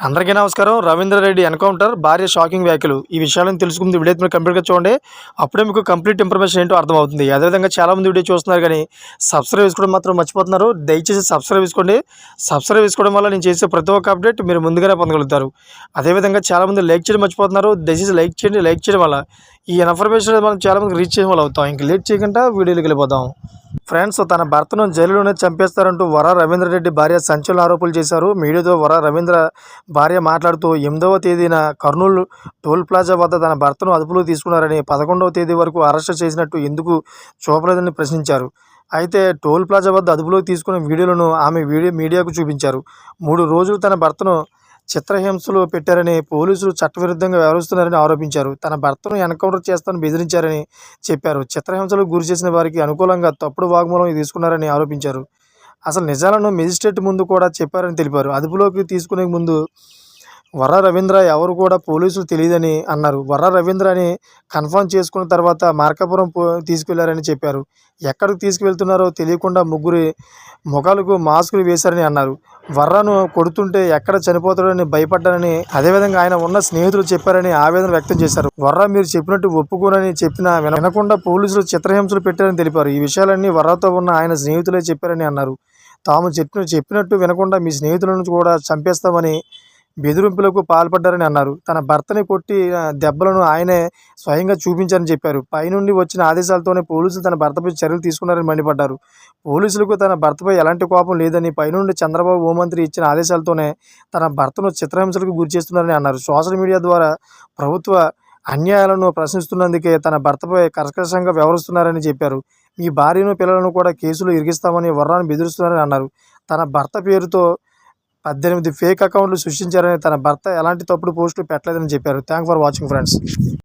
అందరికీ నమస్కారం. రవీంద్ర రెడ్డి ఎన్కౌంటర్ భార్య షాకింగ్ వ్యాఖ్యలు. ఈ విషయాలను తెలుసుకుంది వీడియో మీరు కంప్లీట్‌గా చూడండి. అప్పుడే మీకు కంప్లీట్ ఇన్ఫర్మేషన్ ఏంటో అర్థమవుతుంది. అదేవిధంగా చాలామంది వీడియో చూస్తున్నారు కానీ సబ్స్క్రైబ్ చేసుకోవడం మాత్రం మర్చిపోతున్నారు. దయచేసి సబ్స్క్రైబ్ చేసుకోండి. సబ్స్క్రైబ్ చేసుకోవడం వల్ల నేను చేసే ప్రతి ఒక్క అప్డేట్ మీరు ముందుగానే పొందగలుగుతారు. అదేవిధంగా చాలామంది లైక్ చేయడం మర్చిపోతున్నారు. దయచేసి లైక్ చేయండి. లైక్ చేయడం వల్ల ఈ ఇన్ఫర్మేషన్ మనం చాలామందికి రీచ్ చేయడం వల్ల అవుతాం. ఇంక లేట్ చేయకుండా వీడియోలోకి వెళ్ళిపోదాం. ఫ్రెండ్స్, తన భర్తను జైలులోనే చంపేస్తారంటూ వర రవీంద్ర రెడ్డి భార్య సంచలన ఆరోపణలు చేశారు. మీడియాతో వర రవీంద్ర భార్య మాట్లాడుతూ 8వ తేదీన కర్నూలు టోల్ ప్లాజా వద్ద తన భర్తను అదుపులోకి తీసుకున్నారని, 11వ తేదీ వరకు అరెస్టు చేసినట్టు ఎందుకు చూపలేదని ప్రశ్నించారు. అయితే టోల్ ప్లాజా వద్ద అదుపులోకి తీసుకున్న వీడియోలను ఆమె మీడియాకు చూపించారు. 3 రోజులు తన భర్తను చిత్రహింసలు పెట్టారని, పోలీసులు చట్టవిరుద్ధంగా వ్యవహరిస్తున్నారని ఆరోపించారు. తన భర్తను ఎన్కౌంటర్ చేస్తానని బెదిరించారని చెప్పారు. చిత్రహింసలకు గురి చేసిన వారికి అనుకూలంగా తప్పుడు వాగ్మూలం తీసుకున్నారని ఆరోపించారు. అసలు నిజాలను మెజిస్ట్రేట్ ముందు కూడా చెప్పారని తెలిపారు. అదుపులోకి తీసుకునే ముందు వర రవీంద్ర ఎవరు కూడా పోలీసులు తెలియదని అన్నారు. వర రవీంద్ర అని కన్ఫర్మ్ చేసుకున్న తర్వాత మార్కాపురం తీసుకువెళ్లారని చెప్పారు. ఎక్కడికి తీసుకువెళ్తున్నారో తెలియకుండా ముగ్గురి ముఖాలకు మాస్కులు వేశారని అన్నారు. వర్రను కొడుతుంటే ఎక్కడ చనిపోతాడని భయపడ్డానని, అదేవిధంగా ఆయన ఉన్న స్నేహితులు చెప్పారని ఆవేదన వ్యక్తం చేశారు. వర్ర మీరు చెప్పినట్టు ఒప్పుకోనని చెప్పినా వినకుండా పోలీసులు చిత్రహింసలు పెట్టారని తెలిపారు. ఈ విషయాలన్నీ వర్రతో ఉన్న ఆయన స్నేహితులే చెప్పారని అన్నారు. తాము చెప్పినట్టు వినకుండా మీ స్నేహితులను కూడా చంపేస్తామని బెదిరింపులకు పాల్పడ్డారని అన్నారు. తన భర్తని కొట్టిన దెబ్బలను ఆయనే స్వయంగా చూపించారని చెప్పారు. పైనుండి వచ్చిన ఆదేశాలతోనే పోలీసులు తన భర్తపై చర్యలు తీసుకున్నారని మండిపడ్డారు. పోలీసులకు తన భర్తపై ఎలాంటి కోపం లేదని, పైనుండి చంద్రబాబు హోంమంత్రి ఇచ్చిన ఆదేశాలతోనే తన భర్తను చిత్రహింసలకు గురి చేస్తున్నారని అన్నారు. సోషల్ మీడియా ద్వారా ప్రభుత్వ అన్యాయాలను ప్రశ్నిస్తున్నందుకే తన భర్తపై కర్కశంగా వ్యవహరిస్తున్నారని చెప్పారు. మీ భార్యను పిల్లలను కూడా కేసులు ఇరికిస్తామని వర్రాను బెదిరిస్తున్నారని అన్నారు. తన భర్త పేరుతో 18 ఫేక్ అకౌంట్లు సృష్టించారని, తన భర్త ఎలాంటి తప్పుడు పోస్టులు పెట్టలేదని చెప్పారు. Thank for watching friends.